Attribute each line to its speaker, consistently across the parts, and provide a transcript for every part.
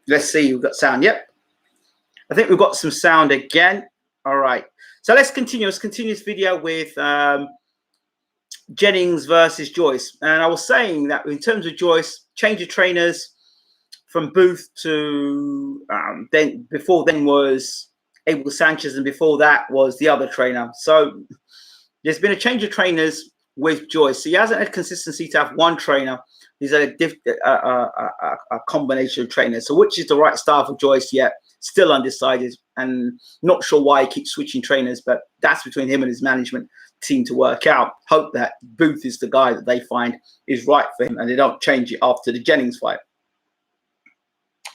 Speaker 1: Let's see. We've got sound. Yep. I think we've got some sound again. All right. So let's continue. Let's continue this video with Jennings versus Joyce. And I was saying that in terms of Joyce, change of trainers from Booth to before then was Abel Sanchez, and before that was the other trainer. So there's been a change of trainers with Joyce. So he hasn't had consistency to have one trainer. He's had a combination of trainers. So which is the right style for Joyce yet? Still undecided and not sure why he keeps switching trainers, but that's between him and his management team to work out. Hope that Booth is the guy that they find is right for him and they don't change it after the Jennings fight.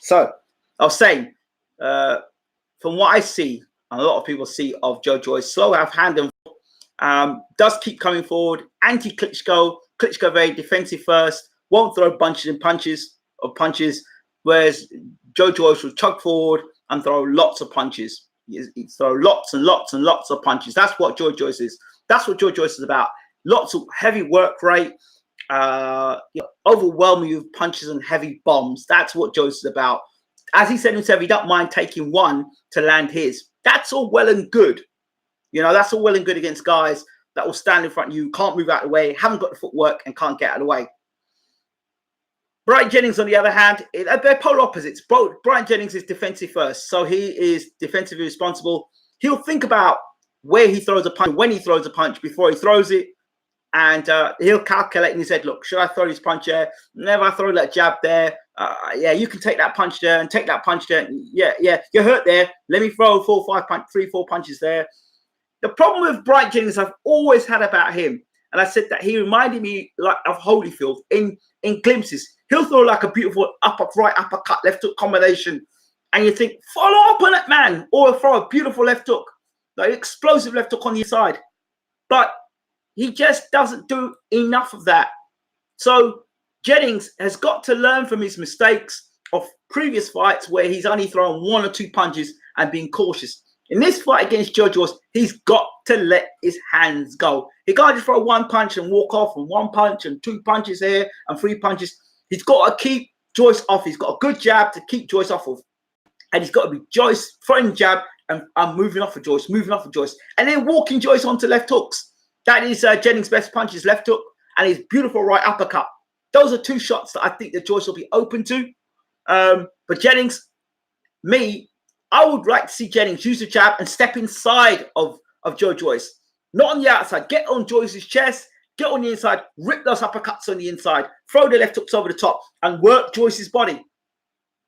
Speaker 1: So I was saying, from what I see, and a lot of people see of Joe Joyce, slow out of hand and does keep coming forward. Anti-Klitschko. Klitschko very defensive first. Won't throw bunches and punches, whereas Joe Joyce will chug forward and throw lots of punches. He throw lots and lots and lots of punches. That's what Joe Joyce is. That's what Joe Joyce is about. Lots of heavy work rate, overwhelming with punches and heavy bombs. That's what Joyce is about. As he said himself, he don't mind taking one to land his. That's all well and good. You know, that's all well and good against guys that will stand in front of you, can't move out of the way, haven't got the footwork, and can't get out of the way. Brian Jennings, on the other hand, they're polar opposites. Brian Jennings is defensive first, so he is defensively responsible. He'll think about where he throws a punch, when he throws a punch, before he throws it, and he'll calculate in his head, look, should I throw this punch there? Never I throw that jab there. Yeah, you can take that punch there and take that punch there. Yeah, you're hurt there. Let me throw 3, 4 punches there. The problem with Brian Jennings I've always had about him, and I said that he reminded me like of Holyfield in glimpses. He'll throw like a beautiful right uppercut, left hook combination, and you think, follow up on that man, or throw a beautiful left hook, like explosive left hook on the inside. But he just doesn't do enough of that. So Jennings has got to learn from his mistakes of previous fights where he's only thrown 1 or 2 punches and being cautious. In this fight against Joe Joyce, he's got to let his hands go. He can't just throw 1 punch and walk off, and 1 punch and 2 punches here and 3 punches. He's got to keep Joyce off. He's got a good jab to keep Joyce off of. And he's got to be Joyce throwing jab and moving off of Joyce, and then walking Joyce onto left hooks. That is Jennings' best punch, his left hook, and his beautiful right uppercut. Those are 2 shots that I think that Joyce will be open to. But Jennings, I would like to see Jennings use the jab and step inside of Joe Joyce. Not on the outside. Get on Joyce's chest, get on the inside, rip those uppercuts on the inside, throw the left hooks over the top, and work Joyce's body.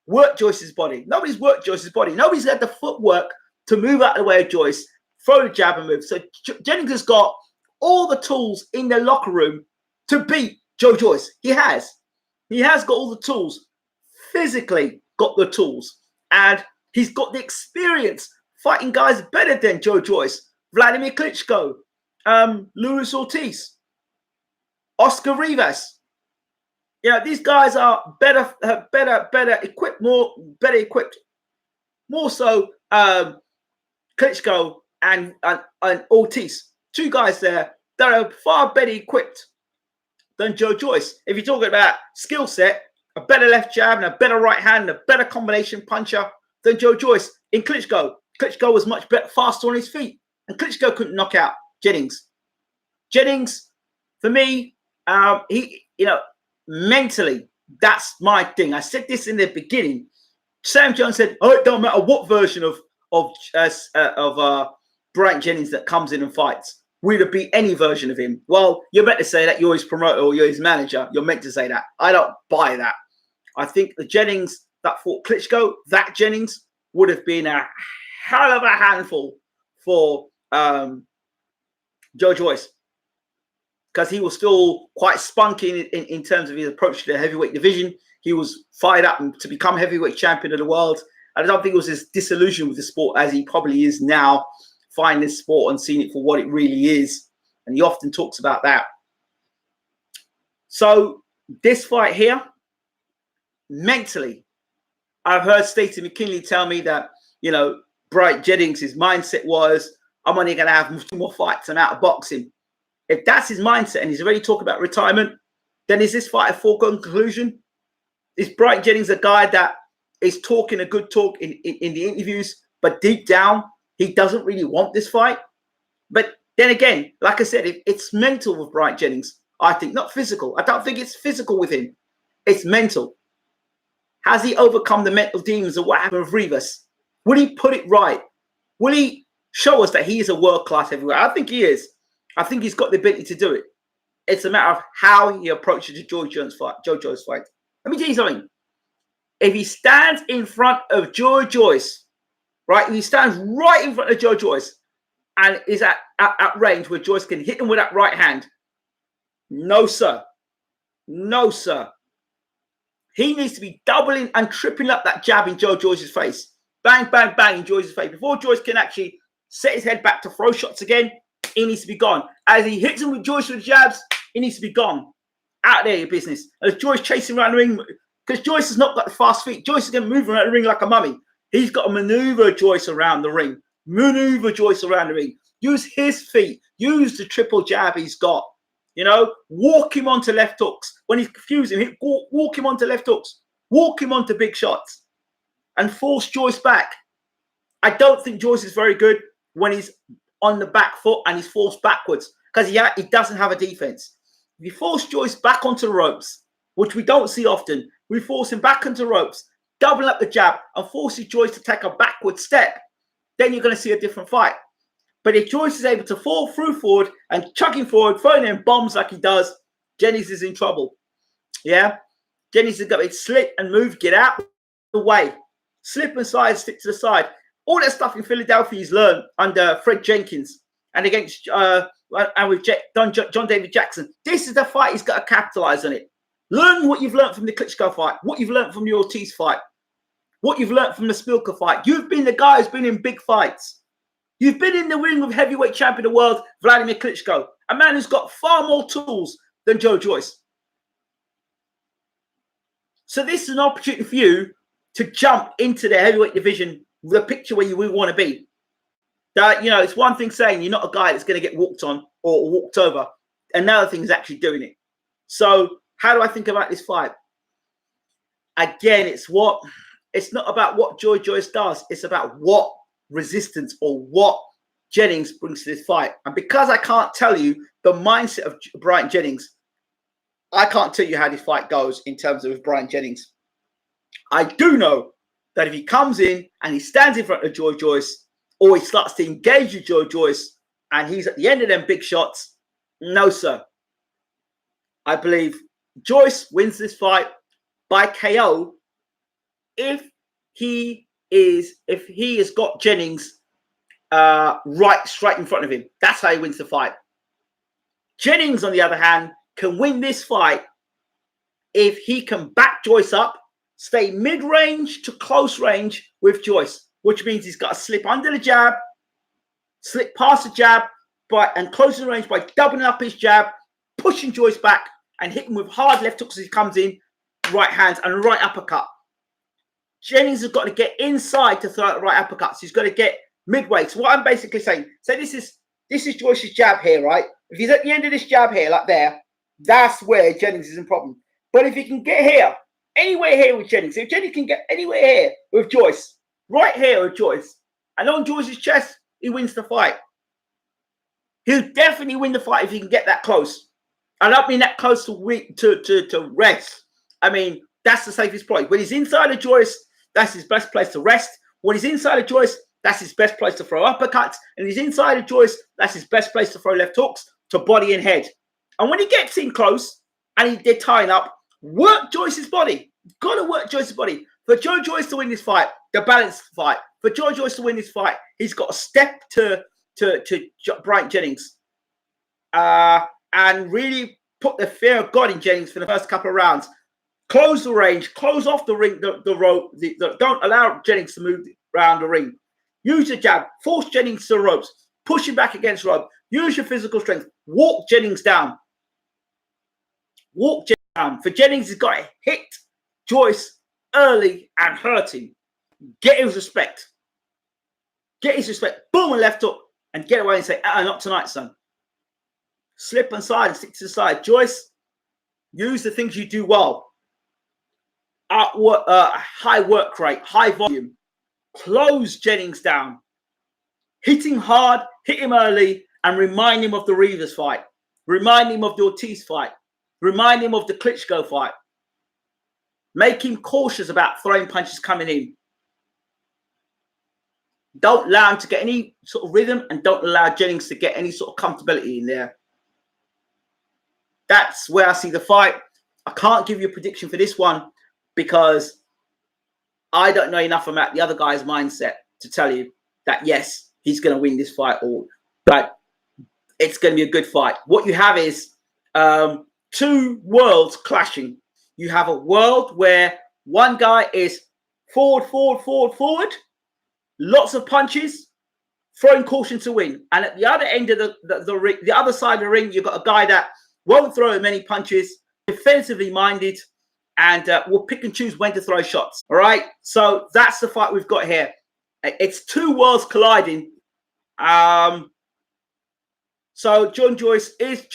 Speaker 1: Work Joyce's body. Nobody's worked Joyce's body. Nobody's had the footwork to move out of the way of Joyce, throw the jab and move. So Jennings has got all the tools in the locker room to beat Joe Joyce. He has. He has got all the tools. Physically got the tools. And he's got the experience fighting guys better than Joe Joyce. Vladimir Klitschko, Luis Ortiz, Oscar Rivas. You know, these guys are better equipped, better equipped. More so Klitschko and Ortiz. 2 guys there that are far better equipped than Joe Joyce. If you're talking about skill set, a better left jab and a better right hand, and a better combination puncher than Joe Joyce. In Klitschko, Klitschko was much better, faster on his feet, and Klitschko couldn't knock out Jennings. Jennings, for me, he, mentally, that's my thing. I said this in the beginning. Sam Jones said, "Oh, it don't matter what version of Brian Jennings that comes in and fights. We'd beat any version of him." Well, you're meant to say that. You're his promoter or you're his manager. You're meant to say that. I don't buy that. I think the Jennings that fought Klitschko, that Jennings would have been a hell of a handful for Joe Joyce, because he was still quite spunky in terms of his approach to the heavyweight division. He was fired up to become heavyweight champion of the world. I don't think he was as disillusioned with the sport as he probably is now, finding this sport and seeing it for what it really is. And he often talks about that. So this fight here, mentally, I've heard Stacey McKinley tell me that, Brian Jennings, his mindset was, I'm only going to have 2 more fights and out of boxing. If that's his mindset and he's already talking about retirement, then is this fight a foregone conclusion? Is Brian Jennings a guy that is talking a good talk in the interviews, but deep down, he doesn't really want this fight. But then again, like I said, it's mental with Bryant Jennings, I think, not physical. I don't think it's physical with him. It's mental. Has he overcome the mental demons of what happened with Rivas? Will he put it right? Will he show us that he is a world-class heavyweight? I think he is. I think he's got the ability to do it. It's a matter of how he approaches the Joe Joyce fight. Let me tell you something. If he stands in front of Joe Joyce, right? If he stands right in front of Joe Joyce and is at range where Joyce can hit him with that right hand, no, sir. No, sir. He needs to be doubling and tripling up that jab in Joe Joyce's face. Bang, bang, bang in Joyce's face. Before Joyce can actually set his head back to throw shots again, he needs to be gone. As he hits him with Joyce with jabs, he needs to be gone. Out there, your business. As Joyce chasing around the ring, because Joyce has not got the fast feet. Joyce is going to move around the ring like a mummy. He's got to maneuver Joyce around the ring. Maneuver Joyce around the ring. Use his feet. Use the triple jab he's got. You know, walk him onto left hooks. When he's confusing, walk him onto left hooks. Walk him onto big shots. And force Joyce back. I don't think Joyce is very good when he's on the back foot and he's forced backwards, because he doesn't have a defense. If you force Joyce back onto the ropes, which we don't see often, we force him back onto ropes, double up the jab, and forces Joyce to take a backward step, then you're going to see a different fight. But if Joyce is able to fall through forward and chucking forward, throwing in bombs like he does, Jennings is in trouble. Yeah? Jennings has got to slip and move, get out the way. Slip and slide, stick to the side. All that stuff in Philadelphia he's learned under Fred Jenkins and against and with John David Jackson. This is the fight he's got to capitalize on it. Learn what you've learned from the Klitschko fight, what you've learned from the Ortiz fight, what you've learned from the Spilka fight. You've been the guy who's been in big fights. You've been in the ring with heavyweight champion of the world, Vladimir Klitschko, a man who's got far more tools than Joe Joyce. So this is an opportunity for you to jump into the heavyweight division, the picture where you want to be. That, you know, it's one thing saying you're not a guy that's going to get walked on or walked over. Another thing is actually doing it. So how do I think about this fight? Again, it's not about what Joe Joyce does. It's about what resistance or what Jennings brings to this fight. And because I can't tell you the mindset of Bryant Jennings, I can't tell you how this fight goes in terms of Bryant Jennings. I do know that if he comes in and he stands in front of Joe Joyce, or he starts to engage with Joe Joyce and he's at the end of them big shots, no, sir. I believe Joyce wins this fight by KO if he has got Jennings right straight in front of him. That's how he wins the fight. Jennings, on the other hand, can win this fight if he can back Joyce up, stay mid-range to close range with Joyce, which means he's got to slip under the jab, slip past the jab, and closing the range by doubling up his jab, pushing Joyce back, and hitting with hard left hooks as he comes in, right hands, and right uppercut. Jennings has got to get inside to throw out the right uppercuts. He's got to get midway. So what I'm basically saying, so this is Joyce's jab here, right? If he's at the end of this jab here, like there, that's where Jennings is in problem. But if he can get here, anywhere here with Jennings, if Jennings can get anywhere here with Joyce, right here with Joyce, and on Joyce's chest, he wins the fight. He'll definitely win the fight if he can get that close. I don't mean that close to rest. I mean, that's the safest place. When he's inside of Joyce, that's his best place to rest. When he's inside of Joyce, that's his best place to throw uppercuts. And he's inside of Joyce, that's his best place to throw left hooks to body and head. And when he gets in close and they're tying up, work Joyce's body. Got to work Joyce's body. For Joe Joyce to win this fight, the balanced fight, for Joe Joyce to win this fight, he's got to step to Bryant Jennings and really put the fear of God in Jennings for the first couple of rounds. Close the range, close off the ring, the rope. Don't allow Jennings to move around the ring. Use your jab, force Jennings to the ropes, push him back against rope. Use your physical strength, walk Jennings down. Walk Jennings down. For Jennings, he's got to hit Joyce early and hurt him. Get his respect. Get his respect. Boom, and left hook, and get away and say, not tonight, son. Slip and slide and stick to the side. Joyce, use the things you do well. high work rate, high volume. Close Jennings down. Hit him hard, hit him early, and remind him of the Rivas fight. Remind him of the Ortiz fight. Remind him of the Klitschko fight. Make him cautious about throwing punches coming in. Don't allow him to get any sort of rhythm, and don't allow Jennings to get any sort of comfortability in there. That's where I see the fight. I can't give you a prediction for this one because I don't know enough about the other guy's mindset to tell you that, yes, he's going to win this fight, or but it's going to be a good fight. What you have is two worlds clashing. You have a world where one guy is forward, lots of punches, throwing caution to win. And at the other end of the ring, the other side of the ring, you've got a guy that won't throw many punches, defensively minded, and will pick and choose when to throw shots. All right, so that's the fight we've got here. It's two worlds colliding. So Joyce is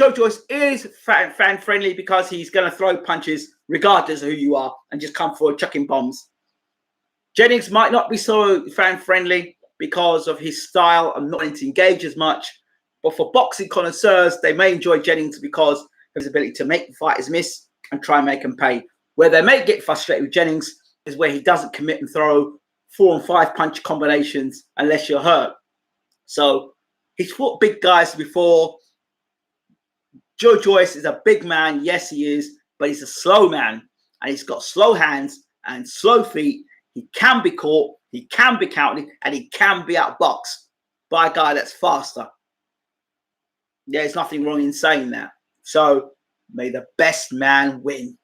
Speaker 1: fan friendly because he's going to throw punches regardless of who you are and just come forward chucking bombs. Jennings might not be so fan friendly because of his style and not to engage as much. But for boxing connoisseurs, they may enjoy Jennings because of his ability to make the fighters miss and try and make them pay. Where they may get frustrated with Jennings is where he doesn't commit and throw 4 and 5 punch combinations unless you're hurt. So he's fought big guys before. Joyce is a big man. Yes, he is. But he's a slow man. And he's got slow hands and slow feet. He can be caught. He can be counted. And he can be outboxed by a guy that's faster. There's nothing wrong in saying that. So may the best man win.